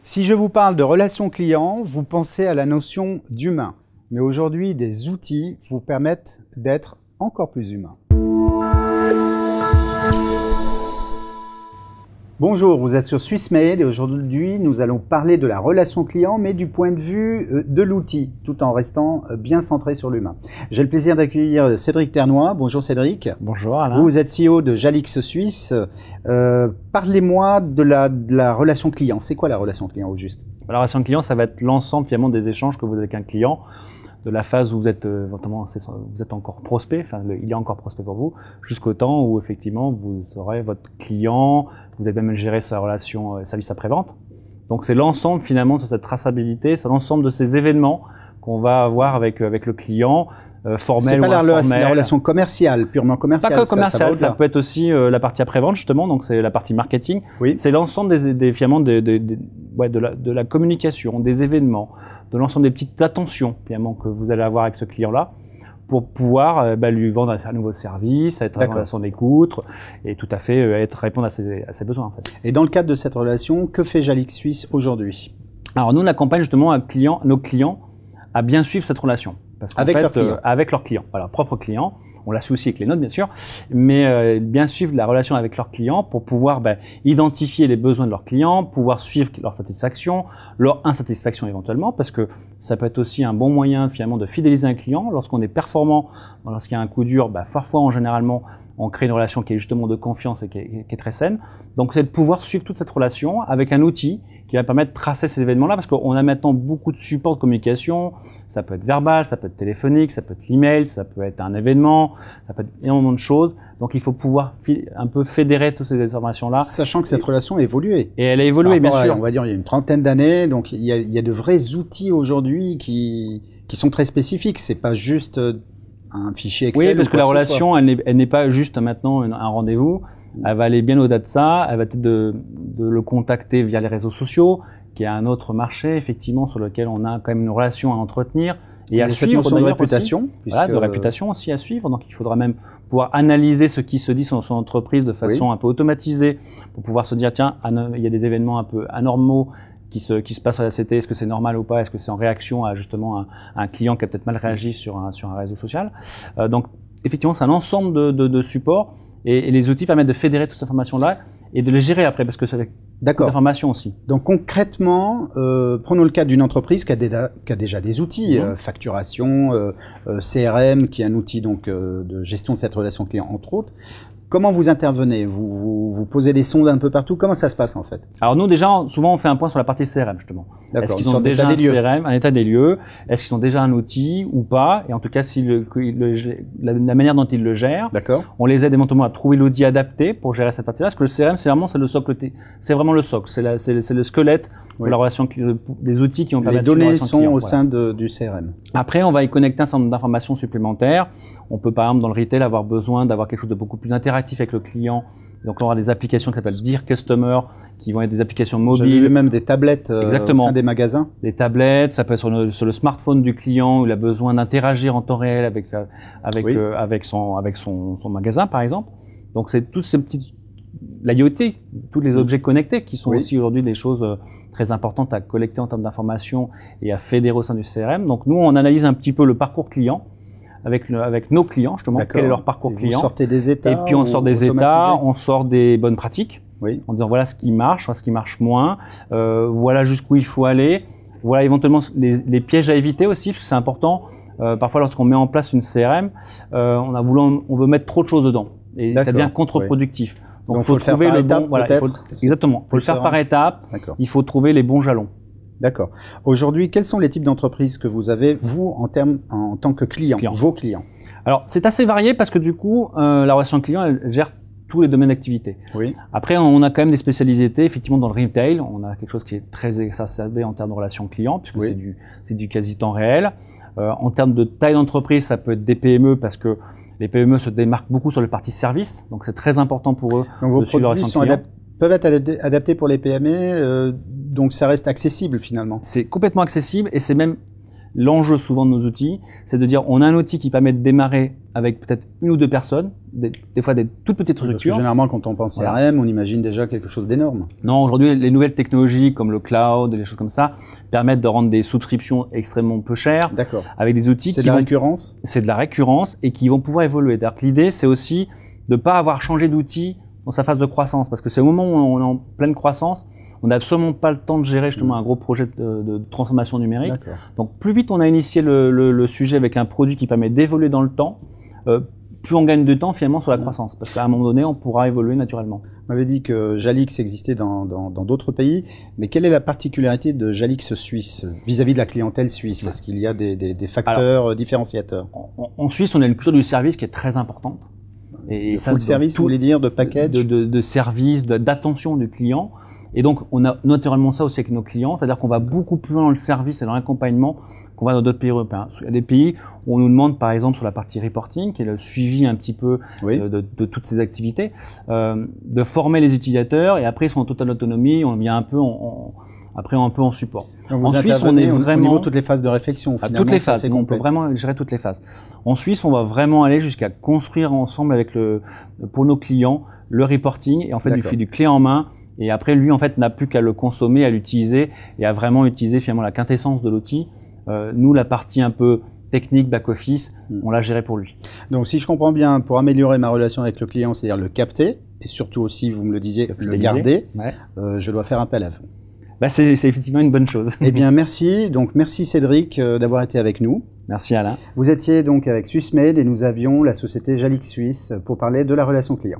Si je vous parle de relations clients, vous pensez à la notion d'humain. Mais aujourd'hui, des outils vous permettent d'être encore plus humain. Bonjour, vous êtes sur Swissmade et aujourd'hui nous allons parler de la relation client mais du point de vue de l'outil tout en restant bien centré sur l'humain. J'ai le plaisir d'accueillir Cédric Ternois. Bonjour Cédric. Bonjour Alain. Vous êtes CEO de Jalix Suisse. Parlez-moi de la relation client. C'est quoi la relation client au juste? La relation client, ça va être l'ensemble finalement des échanges que vous avez avec un client, de la phase où vous êtes encore prospect, enfin il est encore prospect pour vous, jusqu'au temps où effectivement vous aurez votre client, vous avez même géré sa relation service après-vente. Donc c'est l'ensemble finalement de cette traçabilité, c'est l'ensemble de ces événements qu'on va avoir avec le client, formel ou informel. C'est pas la relation commerciale, purement commerciale. Pas que commercial, ça peut être aussi la partie après-vente justement, donc c'est la partie marketing. Oui. C'est l'ensemble finalement de la communication, des événements, de l'ensemble des petites attentions finalement que vous allez avoir avec ce client-là pour pouvoir lui vendre un nouveau service, être en relation d'écoute et tout à fait répondre à ses besoins en fait. Et dans le cadre de cette relation, que fait Jalix Suisse aujourd'hui? Alors nous, on accompagne justement nos clients à bien suivre cette relation. Parce qu'en fait, avec leurs clients, voilà, propres clients, on la suit aussi avec les nôtres bien sûr, mais bien suivre la relation avec leurs clients pour pouvoir identifier les besoins de leurs clients, pouvoir suivre leur satisfaction, leur insatisfaction éventuellement, parce que ça peut être aussi un bon moyen finalement de fidéliser un client. Lorsqu'on est performant, lorsqu'il y a un coup dur, parfois généralement on crée une relation qui est justement de confiance et qui est très saine. Donc c'est de pouvoir suivre toute cette relation avec un outil qui va permettre de tracer ces événements-là, parce qu'on a maintenant beaucoup de supports de communication. Ça peut être verbal, ça peut être téléphonique, ça peut être l'email, ça peut être un événement, ça peut être énormément de choses. Donc il faut pouvoir un peu fédérer toutes ces informations-là. Sachant que cette relation a évolué. Et elle a évolué, bien sûr. On va dire il y a une trentaine d'années, donc il y a de vrais outils aujourd'hui qui sont très spécifiques. C'est pas juste un fichier Excel. Oui, parce que la relation, elle n'est pas juste maintenant un rendez-vous. Elle va aller bien au-delà de ça. Elle va être de le contacter via les réseaux sociaux, qui est un autre marché, effectivement, sur lequel on a quand même une relation à entretenir et à suivre. De réputation. Voilà, de réputation aussi à suivre. Donc, il faudra même pouvoir analyser ce qui se dit sur son entreprise de façon un peu automatisée pour pouvoir se dire, tiens, il y a des événements un peu anormaux qui se passe à la CT, est-ce que c'est normal ou pas, est-ce que c'est en réaction à justement un client qui a peut-être mal réagi sur un réseau social. Donc effectivement c'est un ensemble de supports et les outils permettent de fédérer toute cette information-là et de les gérer après parce que c'est d'informations aussi. Donc concrètement, prenons le cas d'une entreprise qui a déjà des outils, facturation, CRM, qui est un outil donc de gestion de cette relation client entre autres. Comment vous intervenez? Vous posez des sondes un peu partout? Comment ça se passe en fait? Alors nous déjà, souvent on fait un point sur la partie CRM justement. Est-ce qu'ils ont déjà un CRM, un état des lieux? Est-ce qu'ils ont déjà un outil ou pas? Et en tout cas, si la manière dont ils le gèrent, on les aide éventuellement à trouver l'outil adapté pour gérer cette partie-là. Parce que le CRM, c'est le socle, c'est vraiment le socle, c'est le squelette de la relation, des outils qui ont permis. Les données sont au sein du CRM. Après, on va y connecter un certain nombre d'informations supplémentaires. On peut par exemple dans le retail avoir besoin d'avoir quelque chose de beaucoup plus interactif avec le client. Donc on aura des applications qui s'appellent Dear Customer, qui vont être des applications mobiles. J'ai vu même des tablettes au sein des magasins. Des tablettes, ça peut être sur le smartphone du client où il a besoin d'interagir en temps réel avec son magasin par exemple. Donc c'est toutes ces petites l'IoT, tous les objets connectés qui sont aussi aujourd'hui des choses très importantes à collecter en termes d'informations et à fédérer au sein du CRM. Donc nous on analyse un petit peu le parcours client avec nos clients, justement, quel est leur parcours client. Vous sortez des états. Et puis on sort des états, on sort des bonnes pratiques, en disant voilà ce qui marche, voilà ce qui marche moins, voilà jusqu'où il faut aller, voilà éventuellement les pièges à éviter aussi, parce que c'est important. Parfois lorsqu'on met en place une CRM, on veut mettre trop de choses dedans et ça devient contre-productif. Donc il faut trouver le bon, exactement, il faut le faire par étapes, il faut trouver les bons jalons. D'accord. Aujourd'hui, quels sont les types d'entreprises que vous avez, vous, en tant que client, vos clients? Alors, c'est assez varié parce que du coup, la relation client, elle gère tous les domaines d'activité. Après, on a quand même des spécialités. Effectivement, dans le retail, on a quelque chose qui est très exacerbé en termes de relation client, puisque c'est du quasi-temps réel. En termes de taille d'entreprise, ça peut être des PME parce que les PME se démarquent beaucoup sur le partie service. Donc, c'est très important pour eux de suivre la relation client. Peuvent être adaptés pour les PME, donc ça reste accessible finalement. C'est complètement accessible et c'est même l'enjeu souvent de nos outils, c'est de dire on a un outil qui permet de démarrer avec peut-être une ou deux personnes, des fois des toutes petites structures. Parce que généralement, quand on pense CRM, on imagine déjà quelque chose d'énorme. Non, aujourd'hui, les nouvelles technologies comme le cloud et les choses comme ça permettent de rendre des souscriptions extrêmement peu chères. D'accord. Avec des outils C'est de la récurrence. C'est de la récurrence et qui vont pouvoir évoluer. Donc l'idée, c'est aussi de ne pas avoir changé d'outil dans sa phase de croissance, parce que c'est au moment où on est en pleine croissance, on n'a absolument pas le temps de gérer justement un gros projet de transformation numérique. Donc plus vite on a initié le sujet avec un produit qui permet d'évoluer dans le temps, plus on gagne de temps finalement sur la croissance, parce qu'à un moment donné on pourra évoluer naturellement. Vous m'avez dit que Jalix existait dans d'autres pays, mais quelle est la particularité de Jalix Suisse vis-à-vis de la clientèle suisse? Est-ce qu'il y a des facteurs différenciateurs? En Suisse, on a une culture du service qui est très importante. Et ça, full service, vous voulez dire, de package, de service, d'attention du client. Et donc, on a naturellement ça aussi avec nos clients, c'est-à-dire qu'on va beaucoup plus loin dans le service et dans l'accompagnement qu'on va dans d'autres pays européens. Il y a des pays où on nous demande, par exemple, sur la partie reporting, qui est le suivi un petit peu de toutes ces activités, de former les utilisateurs, et après, ils sont en totale autonomie, on vient un peu après un peu en support. Donc en Suisse, on est vraiment au niveau de toutes les phases de réflexion. À toutes les phases, on peut vraiment gérer toutes les phases. En Suisse, on va vraiment aller jusqu'à construire ensemble avec pour nos clients le reporting, et en fait, du clé en main. Et après, lui, en fait, n'a plus qu'à le consommer, à l'utiliser et à vraiment utiliser finalement la quintessence de l'outil. Nous, la partie un peu technique, back-office, on l'a géré pour lui. Donc, si je comprends bien, pour améliorer ma relation avec le client, c'est-à-dire le capter, et surtout aussi, vous me le disiez, le garder, je dois faire appel à vous. Bah, c'est effectivement une bonne chose. Eh bien, merci. Donc, merci Cédric d'avoir été avec nous. Merci Alain. Vous étiez donc avec Swissmade et nous avions la société Jalix Suisse pour parler de la relation client.